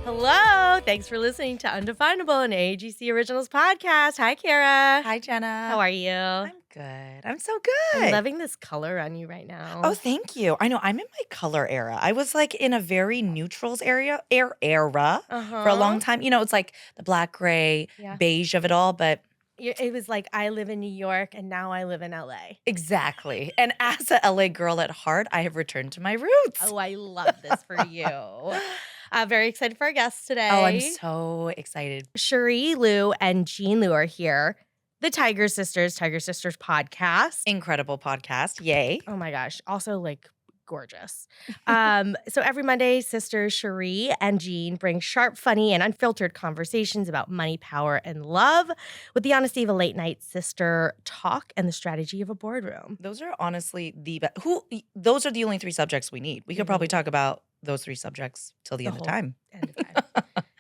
Hello. Thanks for listening to Undefinable, an AAGC Originals podcast. Hi, Kara. Hi, Jenna. How are you? I'm good. I'm so good. I'm loving this color on you right now. Oh, thank you. I know. I'm in my color era. I was like in a very neutrals era for a long time. You know, it's like the black, gray, beige of it all, but it was like I live in New York and now I live in LA. exactly. And as a LA girl at heart, I have returned to my roots. Oh, I love this for you. Very excited for our guests today. Oh, I'm so excited. Cherie Liu and Jean Liu are here. The Tiger Sisters podcast. Incredible podcast. Yay. Oh my gosh. Also like gorgeous. So every Monday, sisters Cherie and Jean bring sharp, funny, and unfiltered conversations about money, power, and love with the honesty of a late night sister talk and the strategy of a boardroom. Those are honestly the best. Those are the only three subjects we need. We could probably talk about those three subjects till the end of time.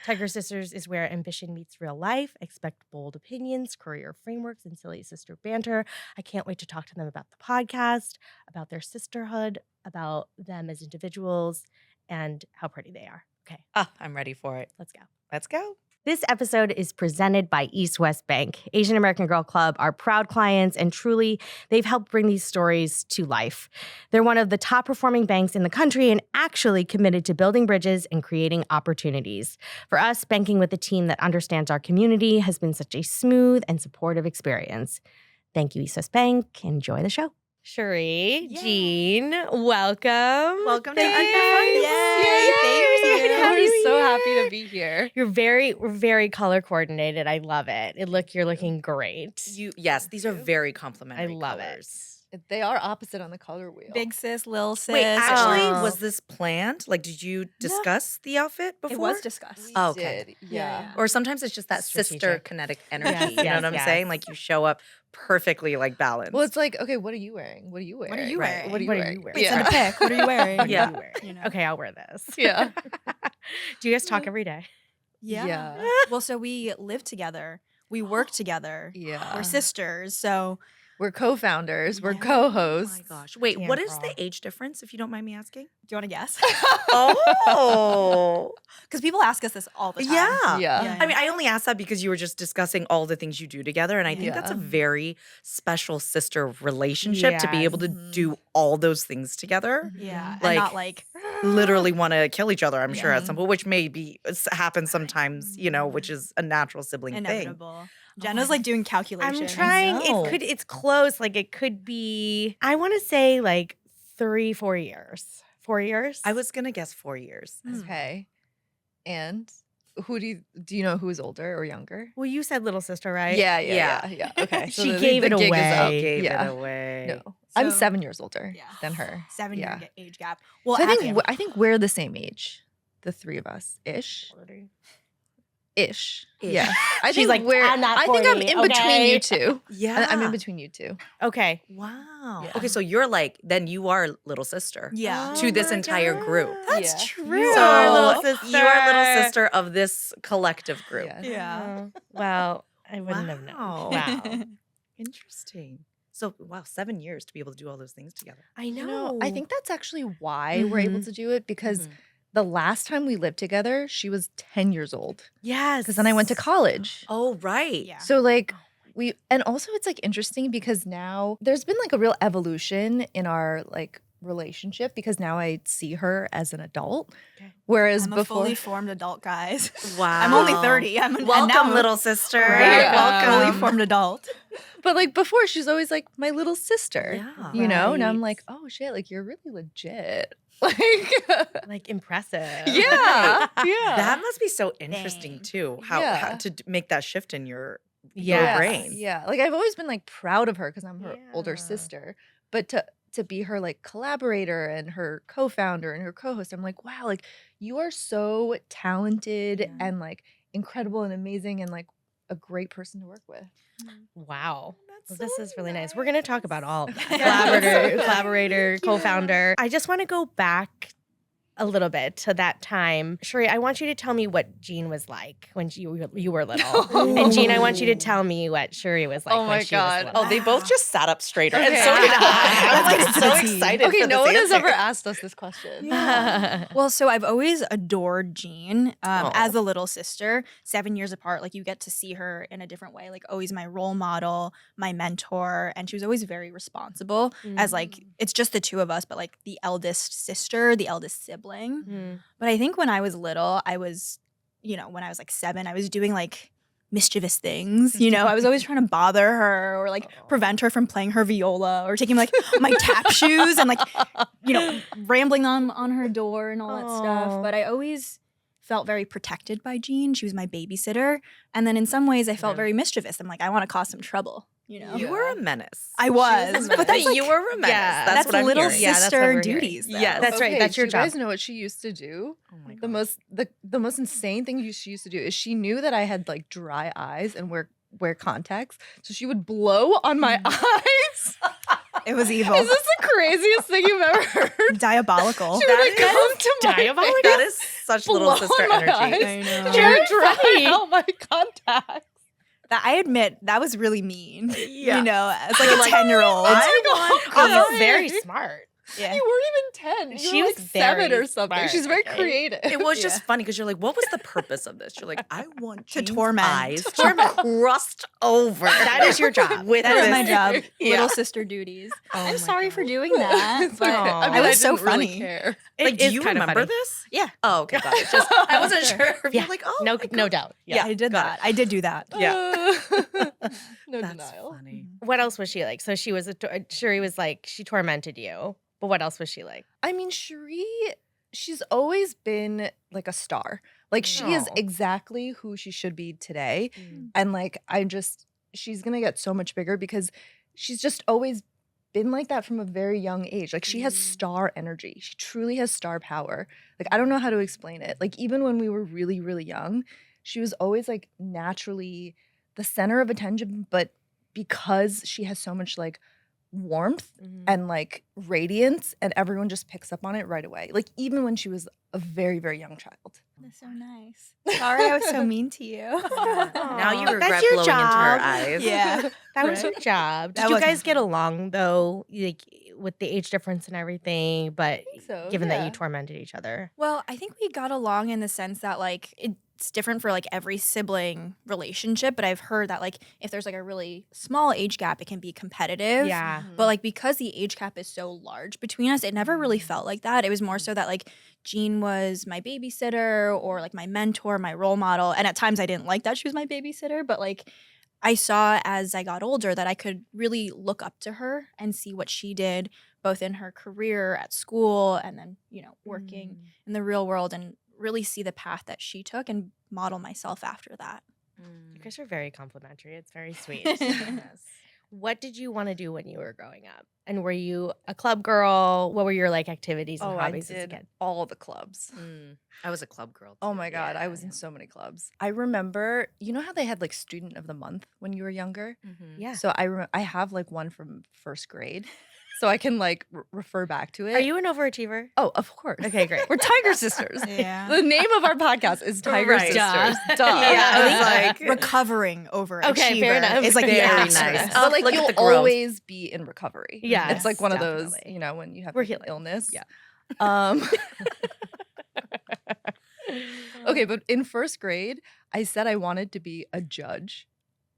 Tiger Sisters is where ambition meets real life. Expect bold opinions, career frameworks, and silly sister banter. I can't wait to talk to them about the podcast, about their sisterhood, about them as individuals, and how pretty they are. Okay. I'm ready for it. Let's go. Let's go. This episode is presented by East West Bank. Asian American Girl Club are proud clients, and truly, they've helped bring these stories to life. They're one of the top performing banks in the country and actually committed to building bridges and creating opportunities. For us, banking with a team that understands our community has been such a smooth and supportive experience. Thank you, East West Bank. Enjoy the show. Cherie, Jean, welcome. Welcome to Undefinable. Yay. Thank you. We're so happy to be here. We're very color coordinated. I love it. You're looking great. Yes, these are very complimentary. I love colors. They are opposite on the color wheel. Big sis, lil sis. Wait, actually, Oh. was this planned? Like, did you discuss the outfit before? It was discussed. Oh, okay. Did. Yeah. Or sometimes it's just that sister Strategic. kinetic energy. Yes, you know yes, what I'm yes. saying? Like you show up perfectly like balanced. Well, it's like, okay, what are you wearing? What are you wearing? What are you Right. wearing? What are you What are wearing? you wearing? Wait, send a pic. What are you wearing? What are Yeah. you wearing? You know. Okay, I'll wear this. Yeah. Do you guys talk every day? Yeah. Well, so we live together. We work together. Yeah. We're sisters. So We're co-founders. We're Yeah. Oh co-hosts. my gosh. Wait, Damn, what is girl. the age difference, if you don't mind me asking? do you want to guess? Oh. Because people ask us this all the time. Yeah. Yeah. I mean, I only asked that because you were just discussing all the things you do together. And I think that's a Yeah. very special sister relationship to be able to do all those things together. Yeah. Like, and not like, Literally want to kill each other, I'm sure, at Yeah. some point, which happens sometimes, which is a natural sibling thing. inevitable. Jenna's like doing calculations. I'm trying. know. It's close. Like it could be, I want to say like 3-4 years. 4 years? I was going to guess 4 years. Okay. And who do you know who is older or younger? Well, you said little sister, right? Yeah. Okay. She gave it gig is away. up. Gave Yeah. it away. No. I'm So- 7 years older Yeah. than her. 7-year Yeah. age gap. Well, So actually, I think we're the same age. The three of us. Ish. Ish. Yeah. I She's think like, I'm not I think I'm 40, in between okay? you two. Yeah. I'm in between you two. Okay. Wow. Yeah. Okay, so you're like, then you are little sister. yeah. To this my entire group. That's Yeah. true. So You are little sister. you are little sister of this collective group. Yeah. Yeah. Oh, well, I wouldn't have known. Wow. Wow. Interesting. So, wow, 7 years to be able to do all those things together. I You know. know, I think that's actually why we're able Mhm. to do it because Mhm. the last time we lived together, she was 10 years old. Yes. Because then I went to college. Oh, right. Yeah. So like and also it's like interesting because now there's been like a real evolution in our like relationship because now I see her as an adult. Okay. Whereas I'm a before fully formed adult, guys. Wow. I'm only 30. Welcome, and now I'm little sister. Right? Yeah. Fully Welcome. formed adult. but like before she's always like my little sister. Yeah. You know? And I'm Right. like, "Oh shit, like you're really legit." Like like impressive. yeah. Yeah. That must be so interesting Dang. too. How Yeah. to make that shift in your Yes. brain. Yeah. Like I've always been like proud of her because I'm her older Yeah. sister. But to be her like collaborator and her co-founder and her co-host, I'm like, wow, like you are so talented Yeah. and like incredible and amazing and like a great person to work with. Wow. That's Well, this so is really nice. We're going to talk about all of that. Yeah. Collaborator, Yeah. co-founder. I just want to go back a little bit to that time. Cherie, I want you to tell me what Jean was like when you were little. And Jean, I want you to tell me what Cherie was like Oh my when she was God. little. Oh, they both just sat up straighter. Okay. And so did I. I was Let's like get so to the tea. excited Okay, for no this one has answer. ever asked us this question. Well, so I've always adored Jean Aw. as a little sister, 7 years apart. Like you get to see her in a different way, like always my role model, my mentor. And she was always very responsible as like, it's just the two of us, but like the eldest sister, the eldest sibling. Mm. But I think when I was little, I was, when I was like 7, I was doing like mischievous things. I was always trying to bother her or like prevent her from playing her viola or taking like my tap shoes and like, rambling on her door and all that Aw. stuff. But I always felt very protected by Jean. She was my babysitter. And then in some ways I felt very mischievous. I'm like, I want to cause some trouble, You were a menace. I was. But But that's like, you were a menace. yeah, that's what I'm little hearing. Yeah, that's what sister we're hearing. duties. though. Yes. That's right. Okay, That's your do you guys job. know what she used to do? Oh my The God. most insane thing she used to do is she knew that I had like dry eyes and wear contacts, so she would blow on my eyes. It was evil. Is this the craziest thing you've ever heard? Diabolical. She would like That come to my diabolical. face, That is such blow little sister on my energy. eyes, I know. She would dry Terrifying. out my contacts. That I admit that was really mean. Yeah. As like a 10-year-old. Oh, you're very crying. smart. Yeah. You weren't even 10. You She were was like 7 very or something. smart, She's very okay? creative. It was just funny because you're like, what was the purpose of this? You're like, I want To Jean's torment. eyes to crust over. That is your job. With That is this. my job. Yeah. Little sister duties. Oh I'm my sorry God. for doing that. It's But okay. Aw. I was so didn't really funny. care. Like, It do is you kind of remember funny. this? Yeah. Oh, okay, got it. Just I wasn't sure if Yeah. you're like, oh, No, my no God. doubt. Yeah, I did got that. I did do that. Yeah. No That's denial. funny. What else was she like? So she was Cherie was like she tormented you, but what else was she like? I mean, Cherie, she's always been like a star. Like she is Aw. exactly who she should be today. Mm. And like she's gonna get so much bigger because she's just always been like that from a very young age. Like she has star energy. She truly has star power. Like I don't know how to explain it. Like even when we were really, really young, she was always like naturally the center of attention, but because she has so much like warmth and like radiance and everyone just picks up on it right away. Like even when she was a very, very young child. That's so nice. Sorry I was so mean to you. Now you That's regret your blowing into her job. eyes. Yeah. That was Right. your job. Did That you was my guys get job. along though, like with the age difference and everything? But so, given that yeah. you tormented each other, Well, I think we got along in the sense that like it's different for like every sibling relationship, but I've heard that like if there's like a really small age gap, it can be competitive. yeah. But like because the age gap is so large between us, it never really felt like that. It was more so that like Jean was my babysitter or like my mentor, my role model. And at times I didn't like that she was my babysitter, but like I saw as I got older that I could really look up to her and see what she did both in her career at school and then, working in the real world and really see the path that she took and model myself after that. You guys are very complimentary. It's very sweet. Yes. What did you want to do when you were growing up? And were you a club girl? What were your like activities and Oh, I hobbies as a did kid? all the clubs. I was a club girl. Oh too. my God, I was Yeah. in so many clubs. I remember, you know how they had like student of the month when you were younger? Mhm. Yeah. So I have like one from first grade. So I can like refer back to it. Are you an overachiever? Oh, of course. Okay, great. We're Tiger Sisters. Yeah. The name of our podcast is Tiger Right. Sisters. Duh. Duh. Yeah, I was I like- think recovering overachiever Okay, fair enough. is like Very the nice. asterisk. Oh, But like look at you'll the growth. always be in recovery. Yes, It's like one of those, definitely. you know, when you have We're an healing. illness. Yeah. Um Okay, but in first grade, I said I wanted to be a judge.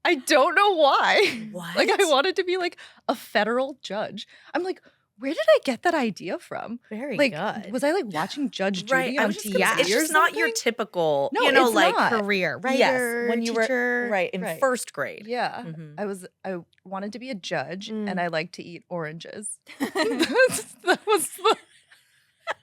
I don't know why. Like I What? wanted to be like a federal judge. I'm like, where did I get that idea from? Very Like, good. was I like watching Judge Judy Right. I on was just TV? gonna say, it's or just not your something? typical, No, you know, it's like not. career, writer, yes, when you teacher. were right in Right. first grade. Yeah. Mhm. I wanted to be a judge Mm. and I like to eat oranges. that was the,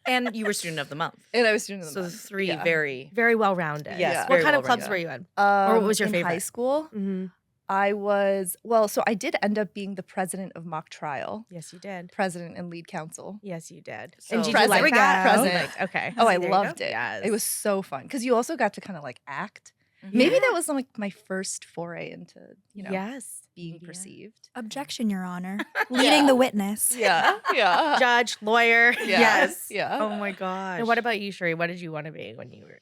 And you were student of the month. and I was student of the So the month. three Yeah. very Very well rounded. Yes, Yeah. What very kind of well-rounded. clubs were you in? Or what was your in high favorite? school? Mm-hmm. I was so I did end up being the president of mock trial, Yes, you did. president and lead counsel. Yes, you did. So- and did you President. like There we that? go. Oh, President. okay. Oh, I See, there you loved go. it. Yes. It was so fun because you also got to kind of like act. Mhm. Maybe that was like my first foray into, you know, Yes. being Media. perceived. Objection, Your Honor. Leading the witness. Yeah. Yeah. Judge, lawyer. Yes. Yeah. Oh my gosh. And what about you, Cherie? What did you want to be when you were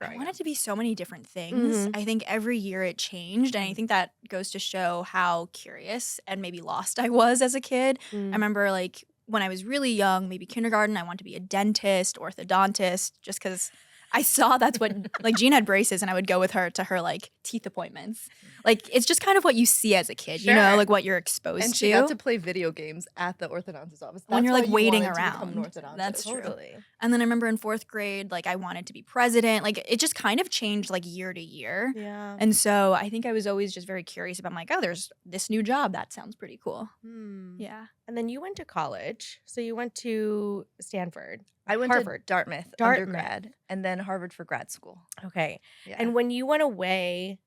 I growing wanted up? to be so many different things. Mhm. I think every year it changed. And I think that goes to show how curious and maybe lost I was as a kid. Mm. I remember like when I was really young, maybe kindergarten, I wanted to be a dentist, orthodontist, just because I saw that's what like Jean had braces and I would go with her to her like teeth appointments. Like it's just kind of what you see as a kid, you know, Sure. like what you're exposed And to. she got to play video games at the orthodontist office. When you're, That's like, why you waiting wanted to become an around. orthodontist. That's true. Totally. And then I remember in 4th grade, like I wanted to be president. Like it just kind of changed like year to year. Yeah. And so I think I was always just very curious about, I'm like, oh, there's this new job. That sounds pretty cool. Hmm. Yeah. And then you went to college. So you went to Stanford. I went Harvard. to Dartmouth undergrad and then Harvard for grad school. Okay. Yeah. And when you went away,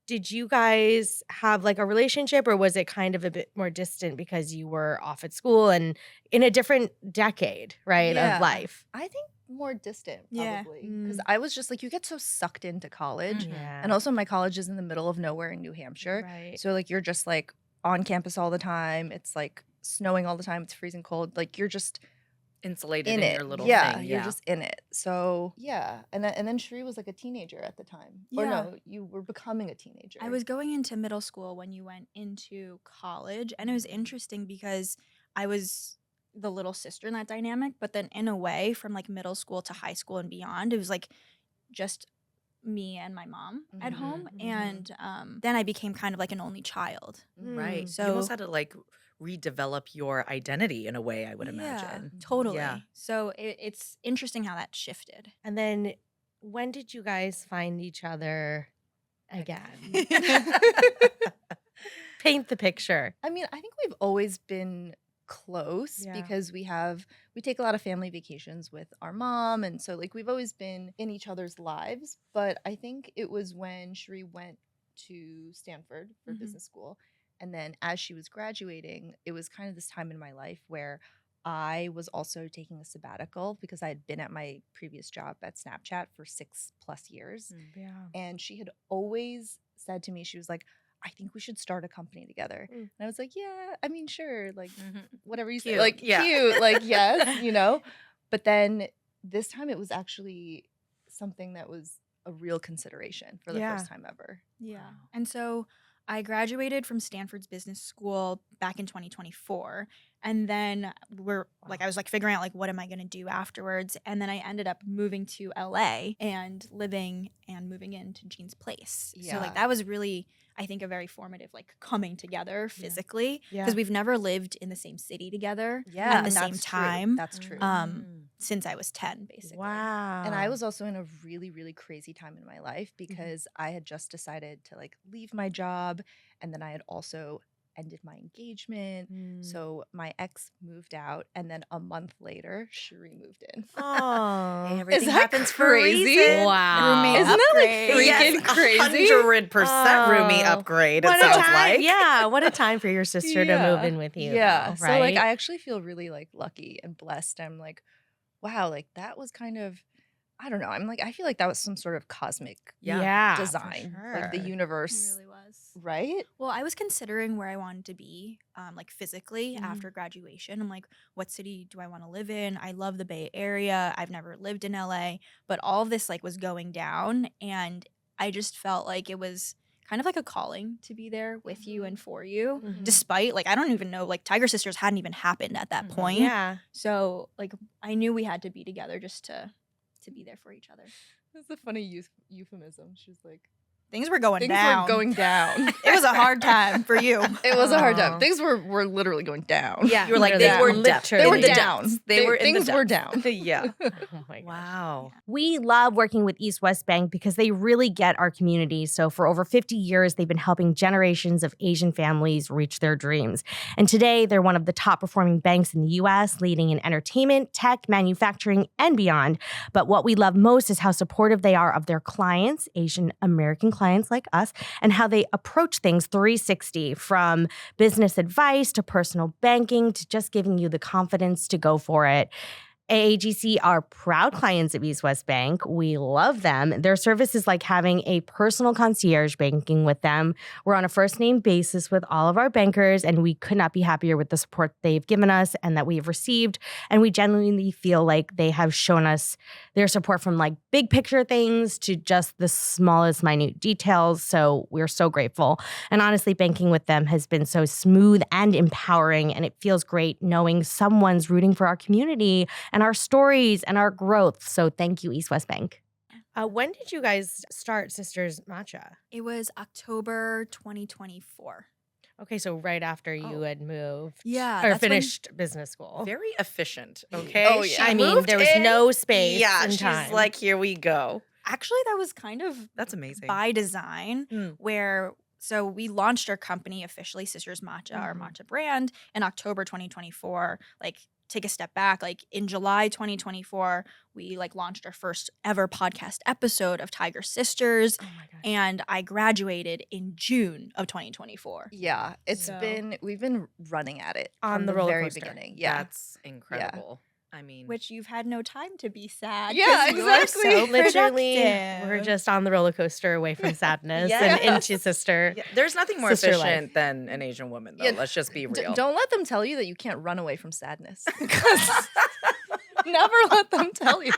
did you guys have like a relationship or was it kind of a bit more distant because you were off at school and in a different decade, right, Yeah. of life? I think more distant, Yeah. probably. Because I was just like, you get so sucked into college. Mhm. Yeah. And also, my college is in the middle of nowhere in New Hampshire. Right. So, like, you're just like on campus all the time. It's like snowing all the time. It's freezing cold. Like, you're just Insulated in in it. your little yeah, thing. you're just in it. So, yeah. And then Cherie was like a teenager at the time. Or Yeah. no, you were becoming a teenager. I was going into middle school when you went into college. And it was interesting because I was the little sister in that dynamic. But then in a way, from like middle school to high school and beyond, it was like just me and my mom at home. Mhm. And then I became kind of like an only child. Right. So- you almost had to like redevelop your identity in a way, I would imagine. Totally. Yeah. So it's interesting how that shifted. And then when did you guys find each other again? Paint the picture. I mean, I think we've always been close Yeah. because we take a lot of family vacations with our mom, and so like we've always been in each other's lives. But I think it was when Cherie went to Stanford for Mhm. business school, and then as she was graduating, it was kind of this time in my life where I was also taking a sabbatical because I had been at my previous job at Snapchat for 6+ years. Yeah. And she had always said to me, she was like, I think we should start a company together. Mm. And I was like, yeah, I mean, sure. Like, whatever you say. Cute, Like, yeah. cute. Like, yes, you know? But then this time it was actually something that was a real consideration for the Yeah. first time ever. Yeah. Wow. And so I graduated from Stanford's business school back in 2024. And then I was like figuring out like what am I going to do afterwards? And then I ended up moving to LA and living and moving into Jean's place. So Yeah. like that was really, I think, a very formative like coming together physically Yeah. because we've never lived in the same city together Yeah. at the and same that's true. time That's true. since I was 10 basically. Wow. And I was also in a really, really crazy time in my life because I had just decided to like leave my job. And then I had also ended my engagement. Mm. So my ex moved out. And then a month later, Cherie moved in. Oh. Hey, everything that happens for a crazy? reason. Wow. Roommate Isn't that like upgrade. freaking crazy? 100% roomie Oh. upgrade, What it a sounds time. like. Yeah. What a time for your sister to move in with you. Yeah. though, So like right? I actually feel really like lucky and blessed. I'm like, wow, like that was kind of, I don't know. I'm like, I feel like that was some sort of cosmic Yeah. for design. Like the sure. It universe. really was. Right? Well, I was considering where I wanted to be, like physically Mhm. after graduation. I'm like, what city do I want to live in? I love the Bay Area. I've never lived in LA, but all of this like was going down, and I just felt like it was kind of like a calling to be there with you and for you. Mhm. Despite like I don't even know like Tiger Sisters hadn't even happened at that Mhm. point. Yeah. So like I knew we had to be together just to be there for each other. That's a funny euphemism. She was like, Things were going things down. were going down. It was a hard time for you. It was a hard Aw. time. Things were literally going down. Yeah. You were like, they literally. were depth. Literally. They were in the down. depths. They were in the things were depths. down. Yeah. Oh my gosh. Wow. We love working with East West Bank because they really get our community. So for over 50 years, they've been helping generations of Asian families reach their dreams. And today, they're one of the top performing banks in the U.S., leading in entertainment, tech, manufacturing, and beyond. But what we love most is how supportive they are of their clients, Asian American clients like us, and how they approach things 360, from business advice to personal banking to just giving you the confidence to go for it. AAGC are proud clients of East West Bank. We love them. Their service is like having a personal concierge banking with them. We're on a first name basis with all of our bankers, and we could not be happier with the support they've given us and that we have received. And we genuinely feel like they have shown us their support from like big picture things to just the smallest minute details. So we're so grateful. And honestly, banking with them has been so smooth and empowering, and it feels great knowing someone's rooting for our community and our stories and our growth. So thank you, East West Bank. When did you guys start Sisters Matcha? It was October 2024. Okay, so right after you had moved. Yeah, Or that's when- finished business school. Very efficient, okay? Oh, yeah. She I mean, moved there was in. no space Yeah, and she's time. like, here we go. Actually, that was kind of That's amazing. by design, Mm. so we launched our company officially, Sisters Matcha, our matcha brand, in October 2024. Like, take a step back, like in July 2024, we like launched our first ever podcast episode of Tiger Sisters, Oh my gosh. and I graduated in June of 2024. Yeah, So- we've been running at it On from the the roller very coaster. beginning. Yeah. That's incredible. I mean, Which you've had no time to be sad. Yeah, 'cause you are exactly. so Literally, productive. we're just on the roller coaster away from sadness and Yes. into sister. yeah, there's nothing more Sister life. efficient than an Asian woman, though. Yeah, Let's just be real. Don't let them tell you that you can't run away from sadness. 'Cause never let them tell you.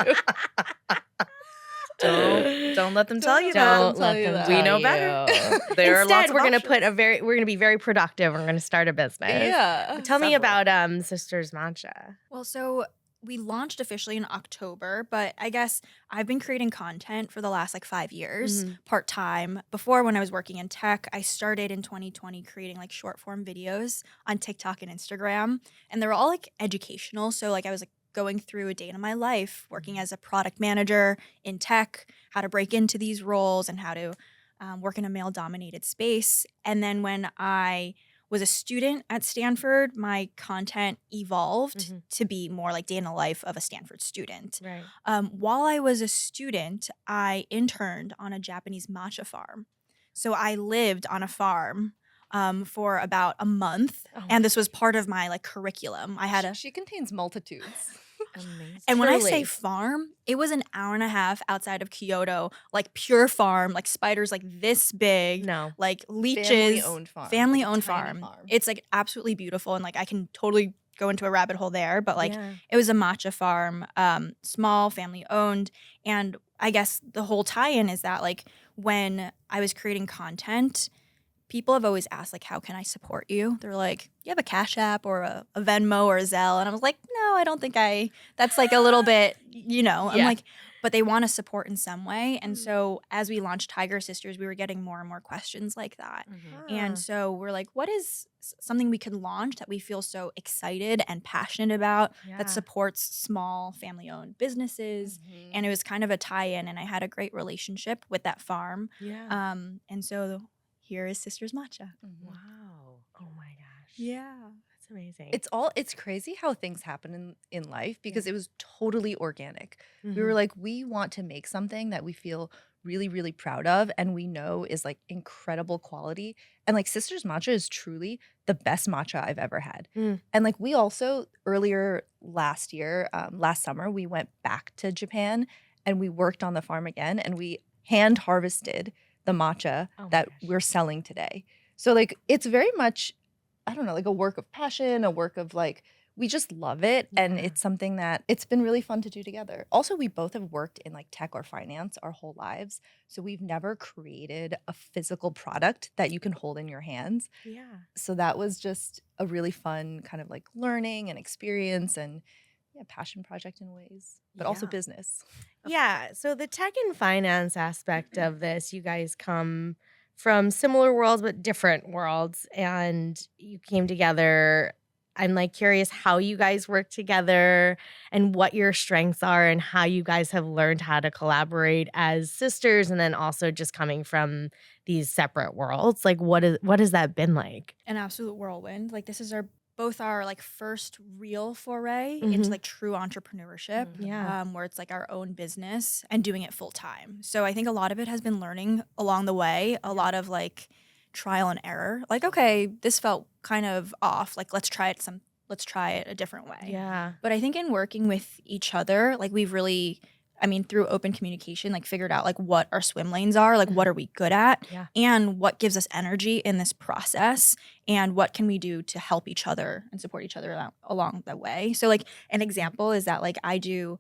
Don't let them tell you Don't that. let tell you them that. tell We know you. better. There are Instead, lots of we're gonna options. we're gonna be very productive. We're gonna start a business. Yeah. Tell me Several. about Sisters Matcha. Well, so we launched officially in October, but I guess I've been creating content for the last like 5 years, part-time. Before, when I was working in tech, I started in 2020 creating like short form videos on TikTok and Instagram, and they were all like educational. So like I was like going through a day in my life, working as a product manager in tech, how to break into these roles and how to work in a male-dominated space. And then when I was a student at Stanford, my content evolved to be more like day in the life of a Stanford student. Right. While I was a student, I interned on a Japanese matcha farm. So I lived on a farm for about a month, and this was part of my like curriculum. I had a She contains multitudes. Amazing. and when I Truly. say farm, it was an hour and a half outside of Kyoto, like pure farm, like spiders like this big, No. like leeches, Family-owned farm. family-owned Tiny farm. It's like absolutely beautiful, and like I can totally go into a rabbit hole there. But like Yeah. it was a matcha farm, small, family-owned, and I guess the whole tie-in is that like when I was creating content, people have always asked, like, how can I support you? They're like, you have a Cash App or a Venmo or a Zelle? And I was like, no, I don't think that's like a little bit, I'm Yeah. like, but they want to support in some way. And so as we launched Tiger Sisters, we were getting more and more questions like that. And so we're like, what is something we could launch that we feel so excited and passionate about that supports small family-owned businesses? And it was kind of a tie-in, and I had a great relationship with that farm. Yeah. And so here is Sisters Matcha. Wow. Oh my gosh. Yeah. That's amazing. It's crazy how things happen in life because it was totally organic. We Mm-hmm. were like, we want to make something that we feel really, really proud of and we know is like incredible quality. And like Sisters Matcha is truly the best matcha I've ever had. Mm. And like we also earlier last summer, we went back to Japan and we worked on the farm again and we hand harvested the matcha Oh my that gosh. we're selling today. So like it's very much, I don't know, like a work of passion, a work of like, we just love it. And Yeah. it's something that it's been really fun to do together. Also, we both have worked in like tech or finance our whole lives. So we've never created a physical product that you can hold in your hands. Yeah. So that was just a really fun kind of like learning and experience and passion project in ways, but also Yeah. business. Yeah. So the tech and finance aspect of this, you guys come from similar worlds but different worlds, and you came together. I'm like curious how you guys work together and what your strengths are and how you guys have learned how to collaborate as sisters, and then also just coming from these separate worlds. Like what has that been like? An absolute whirlwind. Like this is both our like first real foray Mhm. into like true entrepreneurship. Yeah. Where it's like our own business and doing it full time. So I think a lot of it has been learning along the way, a lot of like trial and error. Like, okay, this felt kind of off. Like, let's try it let's try it a different way. Yeah. But I think in working with each other, like we've really, I mean, through open communication, like figured out like what our swim lanes are, like what are we good at, Yeah. and what gives us energy in this process, and what can we do to help each other and support each other along the way. So like an example is that like I do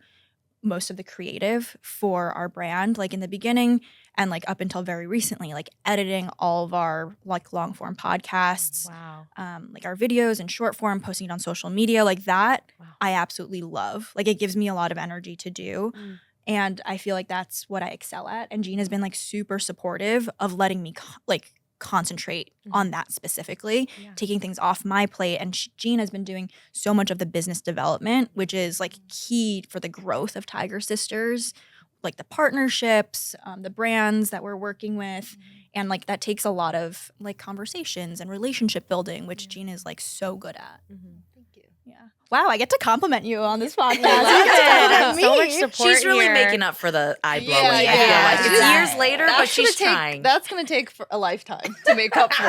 most of the creative for our brand, like in the beginning and like up until very recently, like editing all of our like long form podcasts, Wow. like our videos and short form, posting it on social media, like that. Wow. I absolutely love. Like it gives me a lot of energy to do. Mm. And I feel like that's what I excel at. And Jean has been like super supportive of letting me concentrate on that specifically, Yeah. taking things off my plate. And Jean has been doing so much of the business development, which is like key for the growth of Tiger Sisters, like the partnerships, the brands that we're working with. And like that takes a lot of like conversations and relationship building, which Jean is like so good at. Thank you. Yeah. Wow, I get to compliment you on this podcast. love You get to it. compliment So much me. support She's really here. making up for the eye blowing. Yeah, I yeah. feel like it's Yeah. years later, but she's trying. That's gonna take for a lifetime to make up for.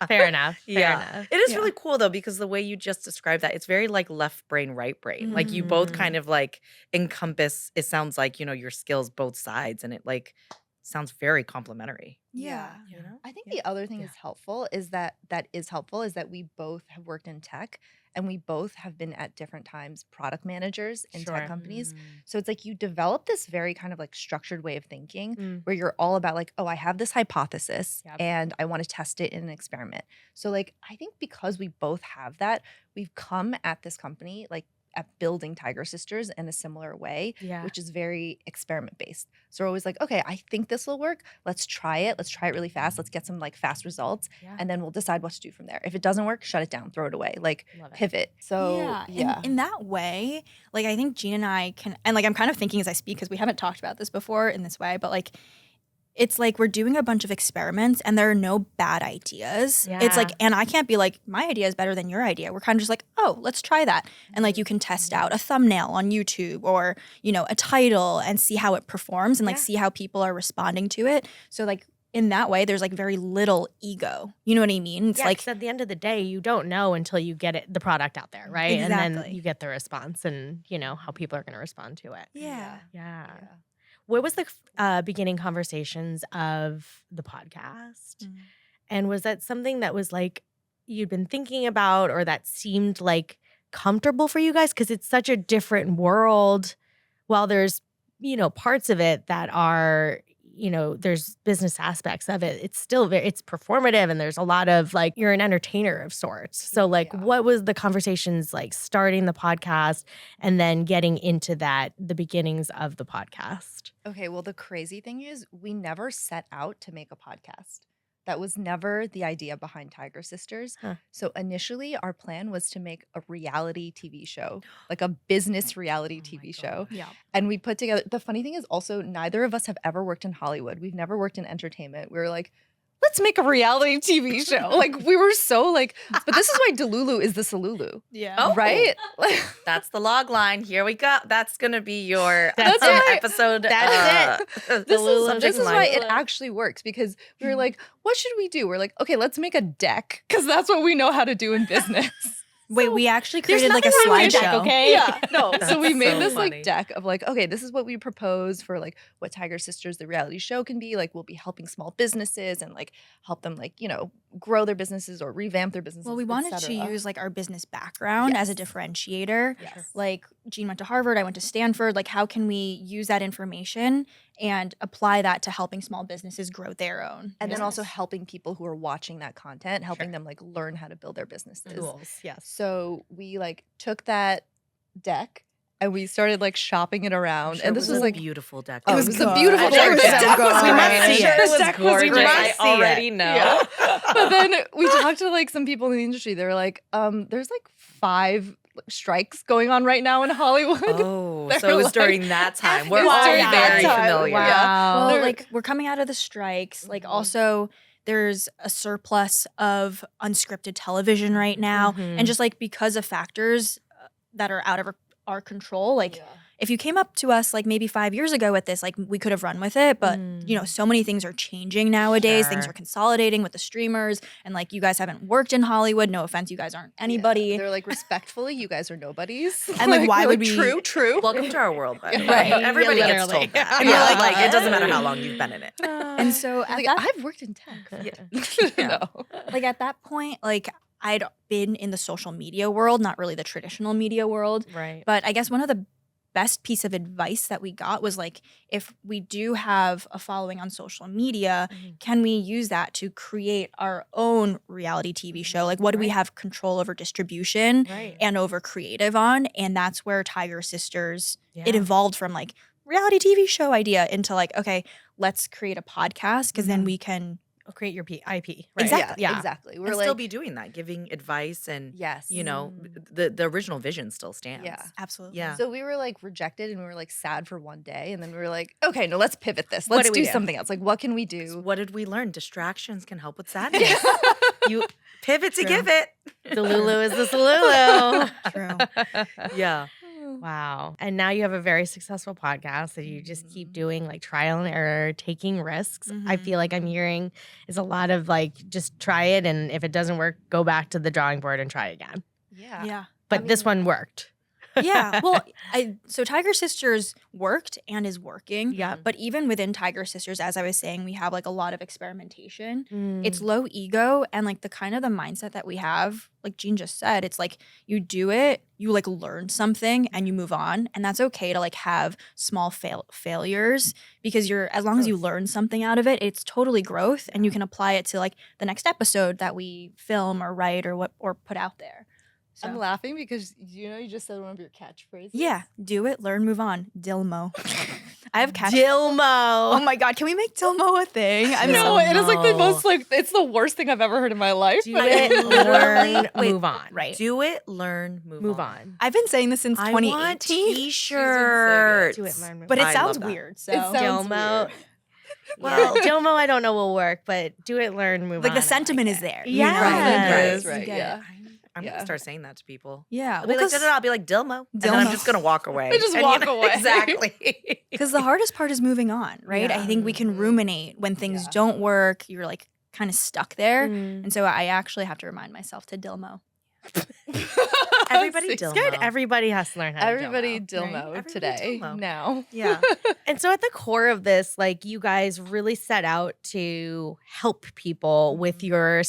Fair enough. Fair Yeah. enough. It is Yeah. really cool though, because the way you just described that, it's very like left brain, right brain. Like you both kind of like encompass, it sounds like, your skills both sides, and it like sounds very complimentary. Yeah. You know? I think the other thing is helpful is that we both have worked in tech and we both have been at different times product managers in Sure. tech companies. So it's like you develop this very kind of like structured way of thinking Mm. where you're all about like, oh, I have this hypothesis Yep. and I want to test it in an experiment. So like I think because we both have that, we've come at this company like at building Tiger Sisters in a similar way, Yeah. which is very experiment based. So we're always like, okay, I think this will work. Let's try it. Let's try it really fast. Let's get some like fast results. Yeah. And then we'll decide what to do from there. If it doesn't work, shut it down, throw it away, like Love it. pivot. So yeah. In that way, like I think Jean and I can, and like I'm kind of thinking as I speak because we haven't talked about this before in this way, but like it's like we're doing a bunch of experiments and there are no bad ideas. Yeah. It's like, and I can't be like, my idea is better than your idea. We're kind of just like, oh, let's try that. And like you can test out a thumbnail on YouTube or, a title and see how it performs and like see how people are responding to it. So like in that way, there's like very little ego. You know what I mean? It's Yeah, like 'cause at the end of the day, you don't know until you get the product out there, right? And then Exactly. you get the response and, how people are going to respond to it. yeah. Yeah. What was the beginning conversations of the podcast? Mm. And was that something that was like you'd been thinking about or that seemed like comfortable for you guys? Because it's such a different world. While there's, parts of it that are, there's business aspects of it. It's still it's performative and there's a lot of like you're an entertainer of sorts. So like what was the conversations like starting the podcast and then getting into the beginnings of the podcast? Okay, well, the crazy thing is we never set out to make a podcast. That was never the idea behind Tiger Sisters. Huh. So initially, our plan was to make a reality TV show, like a business reality TV show. Yeah. And we put together, the funny thing is also neither of us have ever worked in Hollywood. We've never worked in entertainment. We were like, let's make a reality TV show. Like we were so like, but this is why Delulu is the Salulu, Yeah. Oh. right? That's the log line. Here we go. That's going to be your That's it. episode. That's it. This is why it actually works because we were like, what should we do? We're like, okay, let's make a deck because that's what we know how to do in business. Wait, we actually There's created like a nothing wrong with a deck, slideshow. okay? Yeah, no. That's So we made so this funny. like deck of like, okay, this is what we propose for like what Tiger Sisters, the reality show can be. Like we'll be helping small businesses and like help them like, grow their businesses or revamp their businesses. Well, we wanted to etc. use like our business background as a Yes. differentiator. Yes. Like Jean went to Harvard, I went to Stanford. Like how can we use that information and apply that to helping small businesses grow their own? And then also business? helping people who are watching that content, helping them like learn how to build their businesses. Tools, yes. So we like took that deck and we started like shopping it around. And this was like beautiful deck. Oh, It it was was a good. beautiful It deck. was The so deck was good. We must great. see it. The deck was gorgeous. great. I already know. Yeah. But then we talked to like some people in the industry. They were like, there's like 5 strikes going on right now in Hollywood. Oh, They're so it was like- during that time. We're It was all during that very time. familiar. Yeah. Well, They're- like we're coming out of the strikes. Like Mhm. also there's a surplus of unscripted television right now. Mhm. And just like because of factors that are out of our control, like if you came up to us like maybe 5 years ago with this, like we could have run with it. But, so many things are changing nowadays. Things Sure. are consolidating with the streamers. And like you guys haven't worked in Hollywood. No offense, you guys aren't anybody. Yeah, they're like, respectfully, you guys are nobodies. And, like, why we're would like, we- True. Welcome to our world, by the way. Right. Everybody gets Literally. told that. And you're like, like, it doesn't matter how long you've been in it. And so at Like, that I've worked in tech. Yeah. No. like at that point, like I'd been in the social media world, not really the traditional media world. Right. But I guess one of the best piece of advice that we got was like, if we do have a following on social media, can we use that to create our own reality TV show? Like, what do we Right. have control over distribution Right. and over creative on? And that's where Tiger Sisters, it Yeah. evolved from like reality TV show idea into like, okay, let's create a podcast because then we can. Create your IP. Right. Exactly. Yeah. Exactly. We're And like, still be doing that, giving advice and, yes. the original vision still stands. Yeah. Absolutely. Yeah. So we were like rejected and we were like sad for one day. And then we were like, okay, no, let's pivot this. What Let's do we do do? something else. Like, what can we 'Cause do? what did we learn? Distractions can help with sadness. You pivot to True. give it. The Lulu is the Salulu. True. Yeah. Wow. And now you have a very successful podcast that you just keep doing like trial and error, taking risks. I Mhm. feel like I'm hearing is a lot of like just try it. And if it doesn't work, go back to the drawing board and try again. Yeah. Yeah. But this one worked. Yeah. Well, so Tiger Sisters worked and is working. Yeah. But even within Tiger Sisters, as I was saying, we have like a lot of experimentation. Mm. It's low ego and like the kind of the mindset that we have, like Jean just said, it's like you do it, you like learn something and you move on. And that's okay to like have small failures because as long as you learn something out of it, it's totally growth and you can apply it to like the next episode that we film or write or put out there. So. I'm laughing because you just said one of your catchphrases. Yeah, do it, learn, move on. Dilmo. I have catch. Dilmo. Oh my god, can we make Dilmo a thing? I'm No, so it is like the No. most like it's the worst thing I've ever heard in my life. Do but it, literally- learn, wait, move on. right. Do it, learn, move on. I've been saying this since I want 2018, t-shirts. Do it, learn, move but on. it I sounds love that. weird. So It sounds Dilmo. weird. Well, Dilmo, I don't know will work, but do it, learn, move like on. the I sentiment is it. there. Yes. Right, You get yeah. it. I'm Yeah. gonna start saying that to people. Yeah. I'll be like, I'll be like Dilmo. And then I'm Dilmo. just gonna walk away. I just And walk away. Exactly. Because the hardest part is moving on, right? Yeah. I think we can ruminate when things Yeah. don't work. You're like kind of stuck there. Mm. And so I actually have to remind myself to Dilmo. Everybody It's Dilmo. good. Everybody has to learn how to Everybody Dilmo. Dilmo Everybody today. Dilmo. Now. Yeah. And so at the core of this, like you guys really set out to help people with your,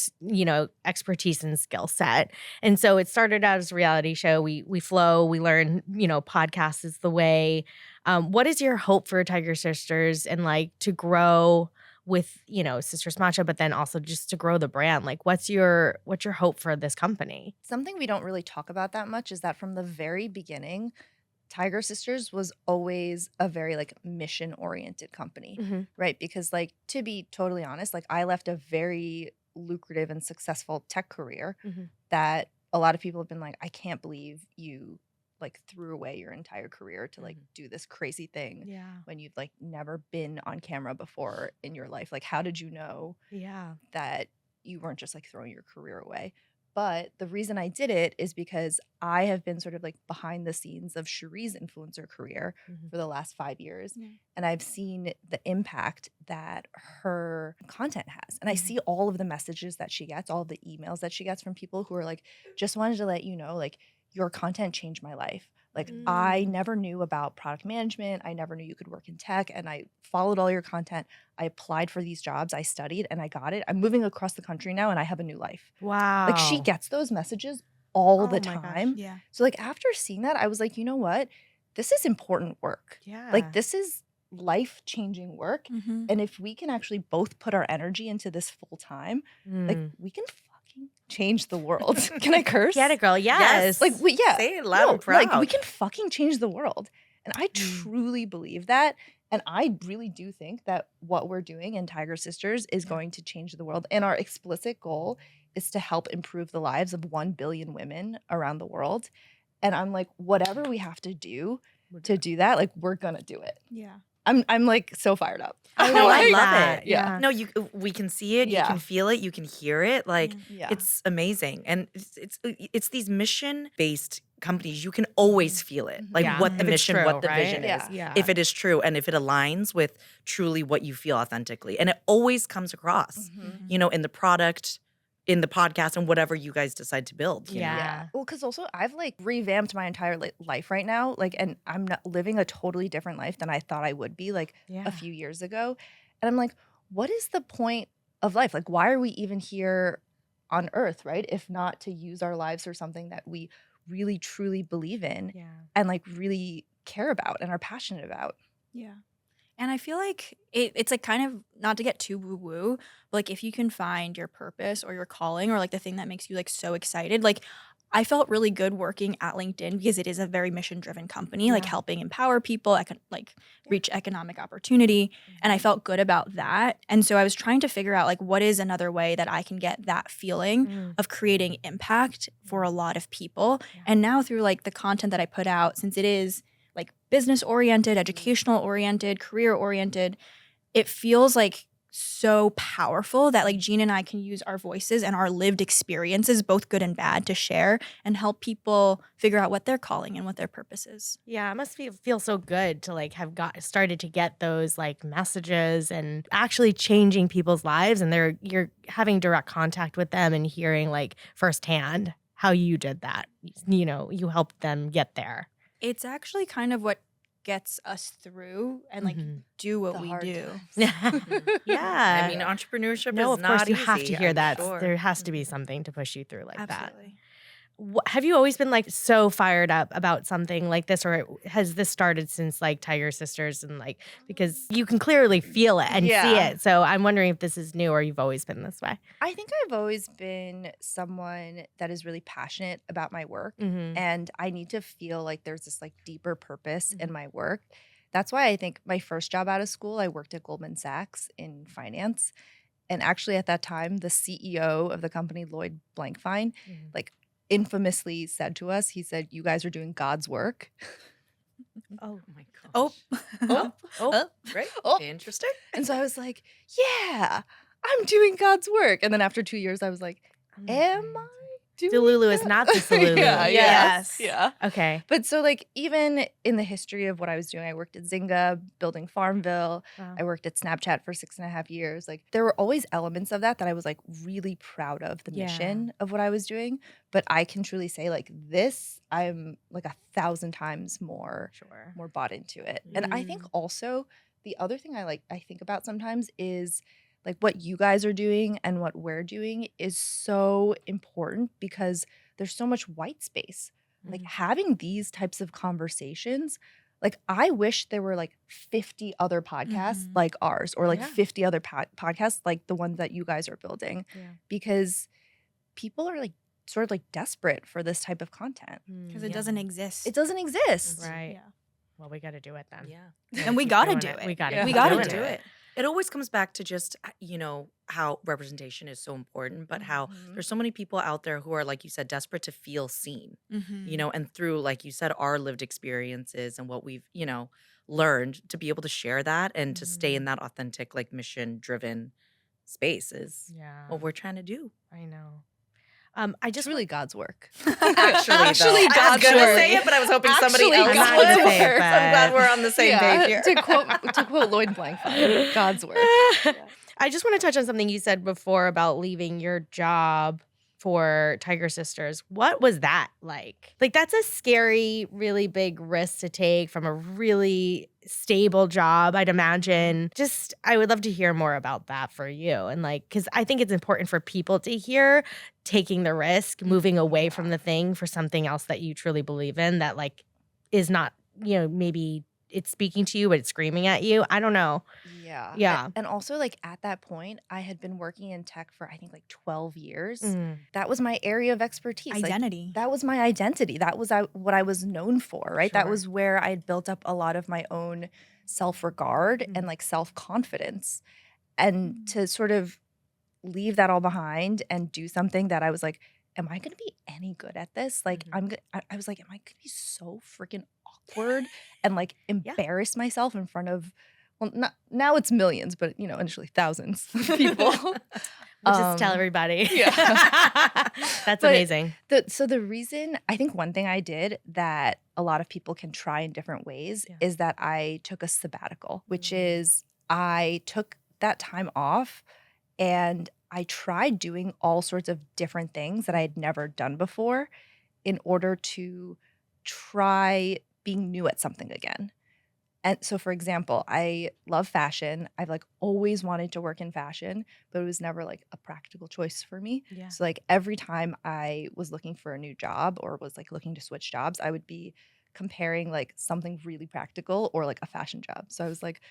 expertise and skill set. And so it started out as a reality show. We flow, we learn, podcast is the way. What is your hope for Tiger Sisters and like to grow with, Sisters Matcha, but then also just to grow the brand? Like what's your hope for this company? Something we don't really talk about that much is that from the very beginning, Tiger Sisters was always a very like mission oriented company, right? Because like to be totally honest, like I left a very lucrative and successful tech career that a lot of people have been like, I can't believe you like threw away your entire career to like do this crazy thing Yeah. when you've like never been on camera before in your life. Like, how did you know Yeah. that you weren't just like throwing your career away? But the reason I did it is because I have been sort of like behind the scenes of Cherie's influencer career for the last 5 years. Yeah. And I've seen the impact that her content has. And I see all of the messages that she gets, all of the emails that she gets from people who are like, just wanted to let you know, like, your content changed my life. Like, I never knew about product management. I never knew you could work in tech. And I followed all your content. I applied for these jobs. I studied and I got it. I'm moving across the country now and I have a new life. Wow. Like, she gets those messages all the Oh my gosh. time. Yeah. So, like, after seeing that, I was like, you know what? This is important work. Yeah. Like, this is life-changing work. Mm-hmm. And if we can actually both put our energy into this full time, like, we can fucking change the world. Can I curse? Get it, girl. Yes. Like, yeah. Say it loud and proud. Like, we can fucking change the world. And I truly believe that. And I really do think that what we're doing in Tiger Sisters is going to change the world. And our explicit goal is to help improve the lives of 1 billion women around the world. And I'm like, whatever we have to do to do that, like, we're gonna do it. Yeah. I'm like so fired up. No, I Like, love that. it. Yeah. No, we can see it. Yeah. You can feel it. You can hear it. Like Yeah. it's amazing, and it's these mission based companies, you can always feel it. Like Yeah, what the if it's mission, true, what the right? vision is. Yeah. If it is true and if it aligns with truly what you feel authentically. And it always comes across, you know, in the product, in the podcast, and whatever you guys decide to build. You know? Yeah. Well, because also I've like revamped my entire life right now, like, and I'm not living a totally different life than I thought I would be like Yeah. a few years ago. And I'm like, what is the point of life? Like, why are we even here on earth, right? If not to use our lives for something that we really truly believe in Yeah. and like really care about and are passionate about. Yeah. And I feel like it's like kind of not to get too woo woo, but like if you can find your purpose or your calling or like the thing that makes you like so excited, like I felt really good working at LinkedIn because it is a very mission driven company, like Yeah. helping empower people, like reach economic opportunity. And I felt good about that. And so I was trying to figure out like what is another way that I can get that feeling of creating impact for a lot of people. Yeah. And now through like the content that I put out, since it is like business oriented, educational oriented, career oriented, it feels like so powerful that like Jean and I can use our voices and our lived experiences, both good and bad, to share and help people figure out what their calling and what their purpose is. Yeah, it must feel so good to like have started to get those like messages and actually changing people's lives, and you're having direct contact with them and hearing like firsthand how you did that. You know, you helped them get there. It's actually kind of what gets us through and like do what The we hard do. times. Yeah. I mean, entrepreneurship no, is of course not you easy. have to hear I'm that. sure. There has to be something to push you through like that. Absolutely. Have you always been like so fired up about something like this, or has this started since like Tiger Sisters and like, because you can clearly feel it and see Yeah. it. So I'm wondering if this is new or you've always been this way. I think I've always been someone that is really passionate about my work. Mm-hmm. And I need to feel like there's this like deeper purpose in my work. That's why I think my first job out of school, I worked at Goldman Sachs in finance. And actually at that time, the CEO of the company, Lloyd Blankfein, like infamously said to us, he said, "You guys are doing God's work." Oh my gosh. Oh, Right. Oh. Interesting. And so I was like, yeah, I'm doing God's work. And then after 2 years, I was like, am I doing Delulu is that? not the Delulu. Yeah, Yes. yeah. Okay. But so like even in the history of what I was doing, I worked at Zynga building Farmville. Wow. I worked at Snapchat for 6.5 years. Like there were always elements of that I was like really proud of the Yeah. mission of what I was doing. But I can truly say like this, I'm like 1,000 times more Sure. bought into it. And I think also the other thing I think about sometimes is like what you guys are doing and what we're doing is so important because there's so much white space. Like having these types of conversations, like I wish there were like 50 other podcasts like ours or like Yeah. 50 other podcasts like the ones that you guys are building because people are like sort of like desperate for this type of content. because it doesn't exist. It doesn't exist. Right. Yeah. Well, we got to do it then. Yeah. And we Keep gotta doing do it. We got Yeah. to. We gotta do do it. It always comes back to just, you know, how representation is so important, but how there's so many people out there who are, like you said, desperate to feel seen, you know, and through, like you said, our lived experiences and what we've, you know, learned to be able to share that and to stay in that authentic, like mission driven space is Yeah. what we're trying to do. I know. I just It's really God's work. Actually, Actually, I was God's gonna work. say it, but I was hoping somebody Actually, else God's would. work. So I'm glad we're on the same page here. To quote Lloyd Blankfein, God's work. I just want to touch on something you said before about leaving your job for Tiger Sisters. What was that like? Like, that's a scary, really big risk to take from a really stable job, I'd imagine. Just, I would love to hear more about that for you. And like, because I think it's important for people to hear taking the risk, moving away from the thing for something else that you truly believe in that like is not, you know, maybe it's speaking to you, but it's screaming at you. I don't know. Yeah. Yeah. And also, like, at that point, I had been working in tech for, I think, like 12 years. Mm. That was my area of expertise. Like, Identity. that was my identity. That was what I was known for, right? That Sure. was where I had built up a lot of my own self-regard and like self-confidence. And to sort of leave that all behind and do something that I was like, am I going to be any good at this? Like, I was like, am I going to be so freaking awkward and like embarrass myself in front of, well, not, now it's millions, but you know, initially thousands of people. We'll just tell everybody. Yeah. That's But amazing. So the reason, I think one thing I did that a lot of people can try in different ways is that I took a sabbatical, which is I took that time off and I tried doing all sorts of different things that I had never done before in order to try being new at something again. And so, for example, I love fashion. I've like always wanted to work in fashion, but it was never like a practical choice for me. Yeah. So like every time I was looking for a new job or was like looking to switch jobs, I would be comparing like something really practical or like a fashion job. So I was like,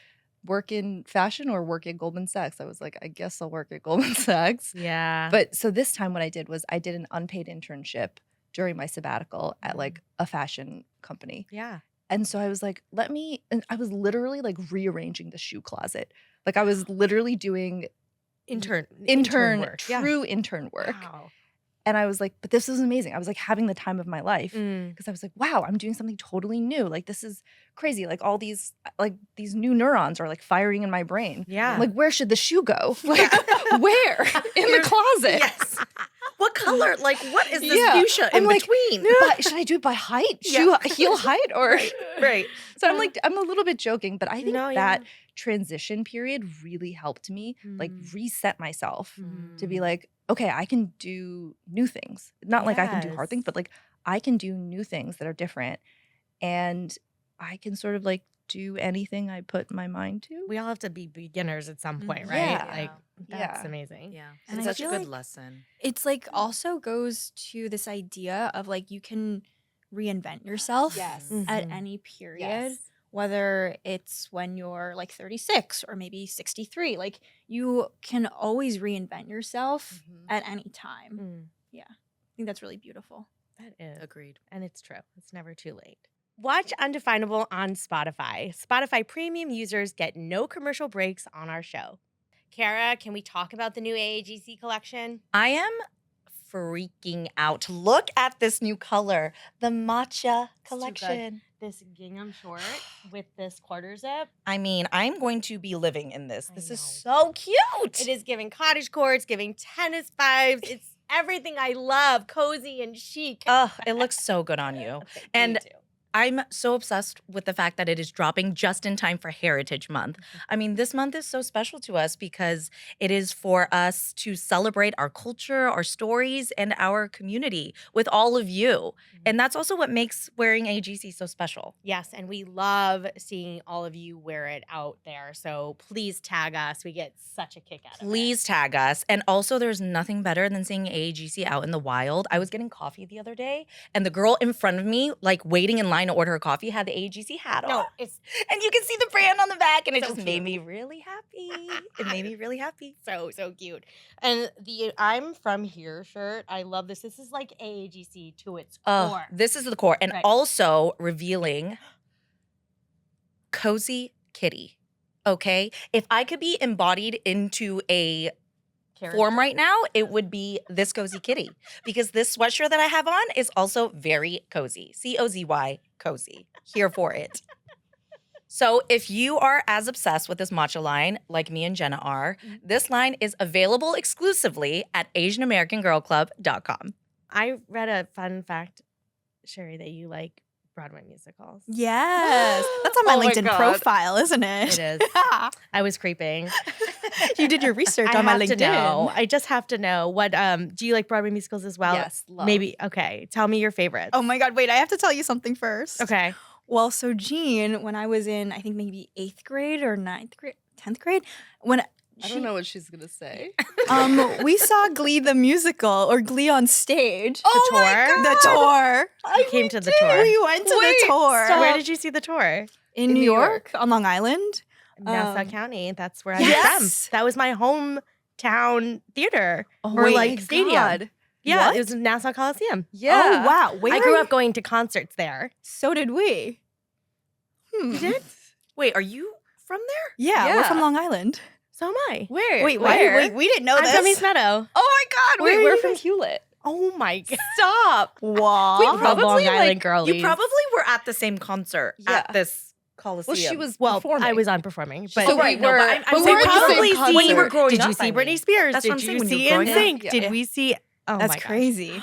work in fashion or work at Goldman Sachs. I was like, I guess I'll work at Goldman Sachs. Yeah. But so this time what I did was I did an unpaid internship during my sabbatical at like a fashion company. yeah. And so I was like, and I was literally like rearranging the shoe closet. Like I was literally doing Intern work. true intern work. Wow. And I was like, but this is amazing. I was like having the time of my life Mm. because I was like, wow, I'm doing something totally new. Like this is crazy. Like all these new neurons are like firing in my brain. Yeah. I'm like, where should the shoe go? Like where? In the closet. Yes. What color? Like, what is this Yeah. fuchsia in I'm like, between? Should I do it by height? Yeah. Heel height? Or Right. so I'm a little bit joking, but I think No, that yeah. transition period really helped me like reset myself to be Mm. like, okay, I can do new things. Not like I can do hard Yes. things, but like I can do new things that are different. And I can sort of like do anything I put my mind to. We all have to be beginners at some point, right? Yeah. Like that's Yeah. amazing. Yeah. And It's I such a feel good like- lesson. It's like also goes to this idea of like you can reinvent yourself Yes. at Mhm. any period, whether it's when you're like 36 or maybe 63. Like you can always reinvent yourself at any time. Mm. I think that's really beautiful. That is. Agreed. And it's true. It's never too late. Watch Undefinable on Spotify. Spotify premium users get no commercial breaks on our show. Kara, can we talk about the new AAGC collection? I am freaking out. Look at this new color, the matcha too good. collection. This gingham short with this quarter zip. I mean, I'm going to be living in this. I This is know. so cute. It is giving cottage core. It's giving tennis vibes. It's everything I love, cozy and chic. Oh, it looks so good on you. Thank you, And too. I'm so obsessed with the fact that it is dropping just in time for Heritage Month. I mean, this month is so special to us because it is for us to celebrate our culture, our stories, and our community with all of you. And that's also what makes wearing AGC so special. Yes, and we love seeing all of you wear it out there. So please tag us. We get such a kick out of it. Please tag us. And also, there's nothing better than seeing AAGC out in the wild. I was getting coffee the other day, and the girl in front of me, like waiting in line to order her coffee, had the AAGC hat on. No, it's And you can see the brand on the back, and it So just made cute. me really happy. It made me really happy. so cute. And the I'm from here shirt, I love this. This is like AAGC to its Oh, core. this is the core. And Right. also revealing Cozy Kitty. Okay? If I could be embodied into a form right now, it would be this Cozy Kitty. Because this sweatshirt that I have on is also very cozy. COZY, cozy. Here for it. So if you are as obsessed with this matcha line like me and Jenna are, this line is available exclusively at AsianAmericanGirlClub.com. I read a fun fact, Cherie, that you like Broadway musicals. Yes. That's on my Oh my LinkedIn God. profile, isn't it? It is. I was creeping. You did your research I on my have LinkedIn. to know. I just have to know what do you like Broadway musicals as well? Yes, love. Maybe okay. Tell me your favorites. Oh my God, wait, I have to tell you something first. Okay. Well, so Jean, when I was in, I think maybe 8th grade or 9th grade, 10th grade, when I don't know what she's gonna say. we saw Glee the musical or Glee on stage. Oh my The tour. You came to the tour. We went to the tour. Where did you see the tour? in New York, on Long Island. Nassau Um, County. That's where I'm yes. from. That was my hometown theater Oh or my like stadium. God. Yeah, What? it was Nassau Coliseum. Yeah. Oh wow. Where I grew up going to concerts there. So did we. You did? Wait, are you from there? Yeah, we're Yeah. from Long Island. So am I. Where? Wait, Where? wait, we didn't know I'm this. from East Meadow. Oh my God! Where Wait, are we're you from guys- Hewlett. Oh my god. Stop. Wow. We probably Probably, Long Island like, girlies. You probably were at the same concert Yeah. at this Coliseum. Well, she was Well, performing. I was on performing, but So right, no, we're- but I'm but saying we're at the probably same when you were concert. growing did up. you see I Britney mean. Spears? That's what I'm Did saying, you when you're see growing up. NSYNC? Yeah. Did we see? Oh That's my gosh. crazy.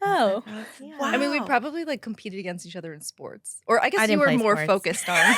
Oh. Yeah. I mean, we Wow. probably like competed against each other in sports, or I guess I you didn't were play more sports. focused on.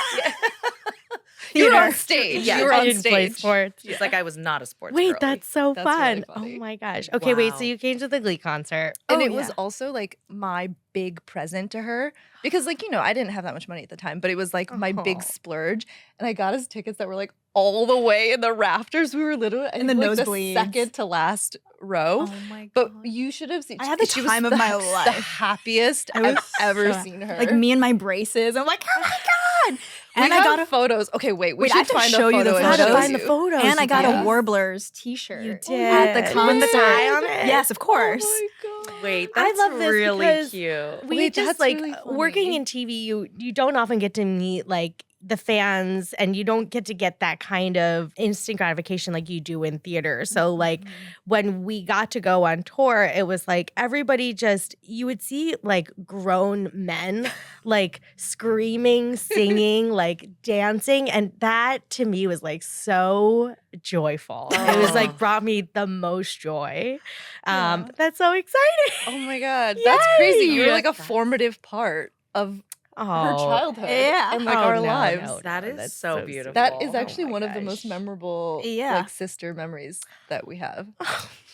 You were on Theater. stage. Yeah, you were I on didn't play stage. sports. She's like, I was not a sports Wait, girly. that's so That's really fun. funny. Oh my gosh. Okay, wait. So Wow. you came to the Glee concert. And Oh, it was yeah. also like my big present to her because, like, you know, I didn't have that much money at the time, but it was like my big Oh. splurge. And I got us tickets that were like all the way in the rafters. We were literally In the like, the nosebleeds. second to last row. Oh my But god. you should have seen. I had the she time was of my the life. happiest I was I've ever so- seen her. Like me and my braces. I'm like, oh my God. We And I have got a photos. Okay, wait. We Wait, I should have to find show a you the photo. How and to show find the you. photos? and I got a Yes. Warblers t-shirt. You At the did. concert. With the tie on it? Yes, of course. Oh my god. Wait, I that's love this really because cute. We Wait, just that's like really working funny. in TV, you don't often get to meet like the fans and you don't get to get that kind of instant gratification like you do in theater. So like when we got to go on tour, it was like everybody just you would see like grown men like screaming, singing, like dancing, and that to me was like so joyful. It was Oh. like brought me the most joy. Yeah. That's so exciting. Oh my god, that's crazy. You're Yay! like a formative part of her childhood Yeah. and like Oh, our no, lives. no, That no, is that's so sweet. beautiful. That is Oh actually my one of the most gosh. memorable Yeah. like sister memories that we have.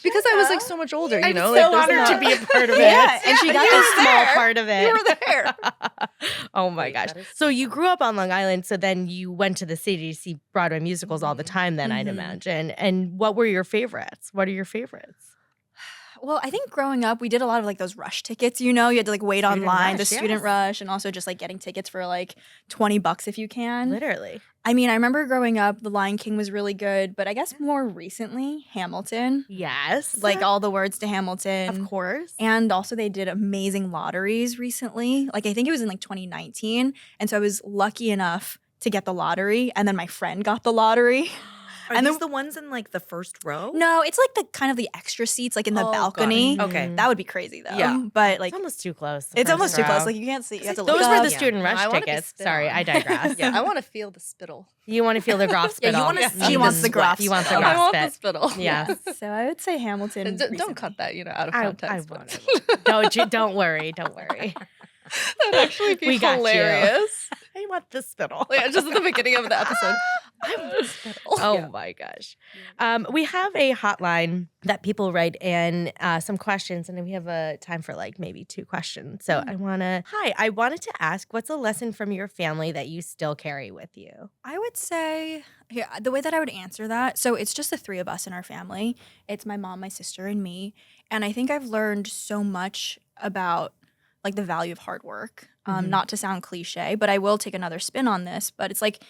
Because I was like so much older, you I'm know? so like, there's honored not- to be a part of it. Yeah, and she got you this were small there. part of it. You were there. Oh my Wait, gosh. that is So so you fun. grew up on Long Island, so then you went to the city to see Broadway musicals all the time then, I'd Mhm. imagine. And what were your favorites? What are your favorites? Well, I think growing up, we did a lot of like those rush tickets, you know, you had to like wait Student online, the rush, student yes. rush, and also just like getting tickets for like $20 if you can. Literally. I mean, I remember growing up, The Lion King was really good, but I guess more recently, Hamilton, Yes. like all the words to Hamilton. of course. And also, they did amazing lotteries recently. Like, I think it was in like 2019. And so I was lucky enough to get the lottery. And then my friend got the lottery. Are and these then- the ones in like the first row? No, it's like the kind of the extra seats, like in the Oh, got it. balcony. Okay. That would be crazy, though. Yeah. But like, it's almost too close. it's almost too first row. close. Like, you can't see. You have to look Those were up. the Yeah. student No, rush I wanna be tickets. spit Sorry, on. I digress. Yeah. I want to feel the spittle. You want to feel the Groff Yeah, spittle. you wanna- Mm. she wants the Groff You want the spittle. Groff I want spit. the spittle. Yes. So I would say Hamilton. Don't recently. cut that, out of I context. but- want it. Don't worry. Don't worry. That'd actually be We got you. hilarious. I want the spittle. Yeah, just at the beginning of the episode. I want the spittle. Oh Yeah. my gosh. We have a hotline that people write in some questions, and then we have a time for like maybe 2 questions. So I wanted to ask, what's a lesson from your family that you still carry with you? I would say, here, the way that I would answer that, so it's just the 3 of us in our family. It's my mom, my sister, and me. And I think I've learned so much about like the value of hard work. Mhm. Not to sound cliche, but I will take another spin on this. But it's like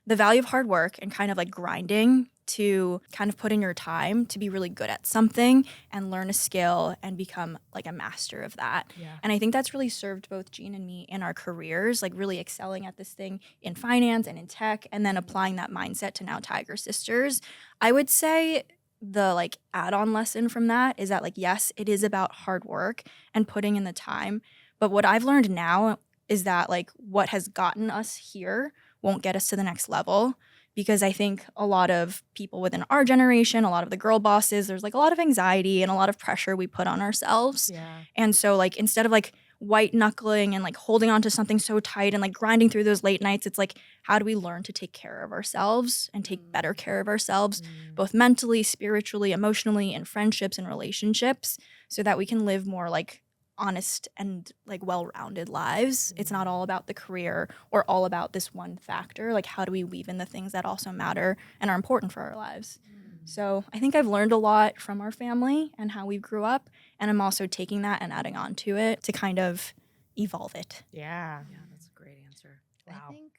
the value of hard work and kind of like grinding to kind of put in your time to be really good at something and learn a skill and become like a master of that. Yeah. And I think that's really served both Jean and me in our careers, like really excelling at this thing in finance and in tech, and then applying that mindset to now Tiger Sisters. I would say the like add-on lesson from that is that like, yes, it is about hard work and putting in the time. But what I've learned now is that like what has gotten us here won't get us to the next level. Because I think a lot of people within our generation, a lot of the girl bosses, there's like a lot of anxiety and a lot of pressure we put on ourselves. Yeah. And so like instead of like white knuckling and like holding on to something so tight and like grinding through those late nights, it's like, how do we learn to take care of ourselves and take better care of ourselves, both mentally, spiritually, emotionally, in friendships and relationships, so that we can live more like honest and like well-rounded lives. It's not all about the career or all about this one factor. Like, how do we weave in the things that also matter and are important for our lives? So I think I've learned a lot from our family and how we grew up, and I'm also taking that and adding on to it to kind of evolve it. Yeah. Yeah, that's a great answer. I think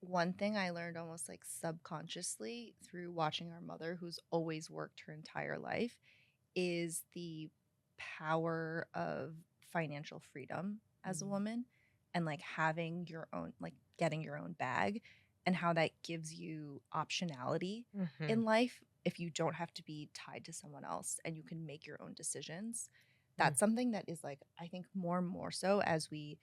one thing I learned almost like subconsciously through watching our mother, who's always worked her entire life, is the power of financial freedom as a woman and like having your own, like getting your own bag, and how that gives you optionality Mhm. in life if you don't have to be tied to someone else and you can make your own decisions. That's something that is like, I think more and more so as we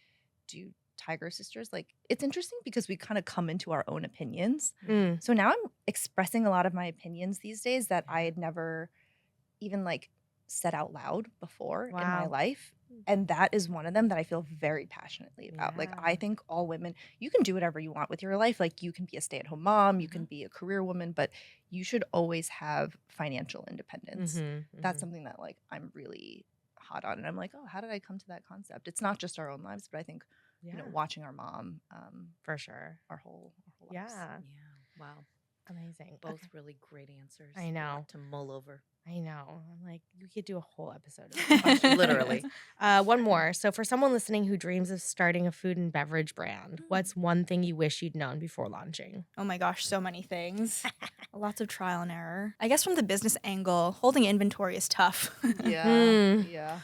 do Tiger Sisters, like it's interesting because we kind of come into our own opinions. Mm. So now I'm expressing a lot of my opinions these days that I had never even like said out loud before in my Wow. life. And that is one of them that I feel very passionately about. Like, I Yeah. think all women, you can do whatever you want with your life. Like, you can be a stay-at-home mom, you can be a career woman, but you should always have financial independence. That's something that like I'm really hot on. And I'm like, oh, how did I come to that concept? It's not just our own lives, but I think you know, watching our mom, for sure. our whole lives. Yeah. Yeah. Wow. Amazing. Both Okay. really great answers. I A know. lot to mull over. I know. I'm like, you could do a whole episode of this. Literally. One more. So, for someone listening who dreams of starting a food and beverage brand, what's one thing you wish you'd known before launching? Oh my gosh, so many things. Lots of trial and error. I guess from the business angle, holding inventory is tough. Yeah. Yeah.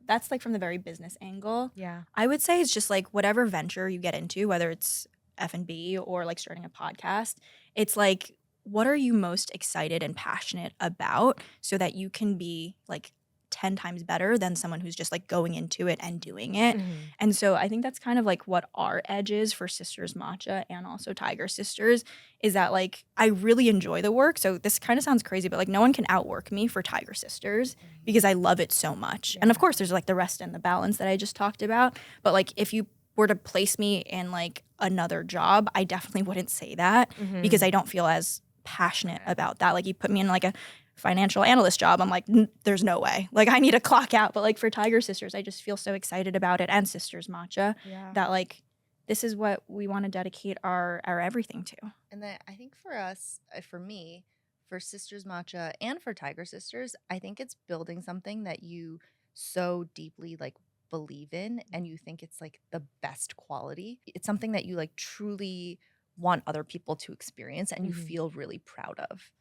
That's like from the very business angle. Yeah. I would say it's just like whatever venture you get into, whether it's F&B or like starting a podcast, it's like, what are you most excited and passionate about so that you can be like 10 times better than someone who's just like going into it and doing it. And so I think that's kind of like what our edge is for Sisters Matcha and also Tiger Sisters is that like I really enjoy the work. So this kind of sounds crazy, but like no one can outwork me for Tiger Sisters because I love it so much. And of course there's like the rest and the balance that I just talked about. But like if you were to place me in like another job, I definitely wouldn't say that because I don't feel as passionate about that. Like you put me in like a financial analyst job, I'm like, there's no way. Like I need to clock out. But like for Tiger Sisters, I just feel so excited about it and Sisters Matcha that like this is what we want to dedicate our everything to. And then I think for us, for me, for Sisters Matcha and for Tiger Sisters, I think it's building something that you so deeply like believe in and you think it's like the best quality. It's something that you like truly want other people to experience and you feel really proud of.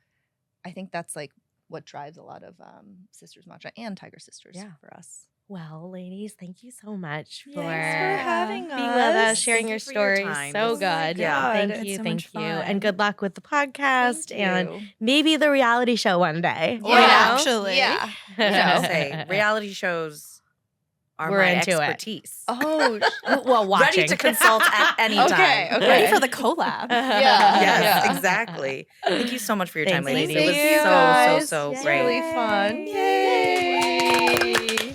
I think that's like what drives a lot of Sisters Matcha and Tiger Sisters for us. Well, ladies, thank you so much for having being with us, us. sharing Thank your you for your stories. time. So This was- good. yeah. Thank It's you. so Thank much you. fun. And good luck with the podcast Thank and you. maybe the reality show one day. Yeah, actually. Yeah. I'll say reality shows are We're my into it. expertise. Oh, Well, watching. Ready to consult at any time. Okay. Ready for the collab. Yeah. Yes, Yeah. exactly. Thank you so much for your time, Thanks, ladies. ladies. It was Thank you, so, guys. so It's great. really fun. Yay.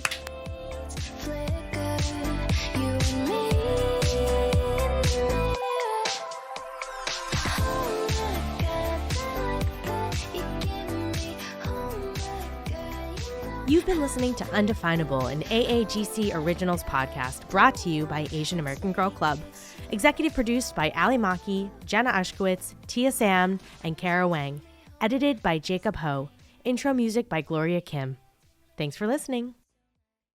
You've been listening to Undefinable, an AAGC Originals podcast brought to you by Asian American Girl Club. Executive produced by Ali Maki, Jenna Ushkowitz, Tia Sam, and Kara Wang. Edited by Jacob Ho. Intro music by Gloria Kim. Thanks for listening.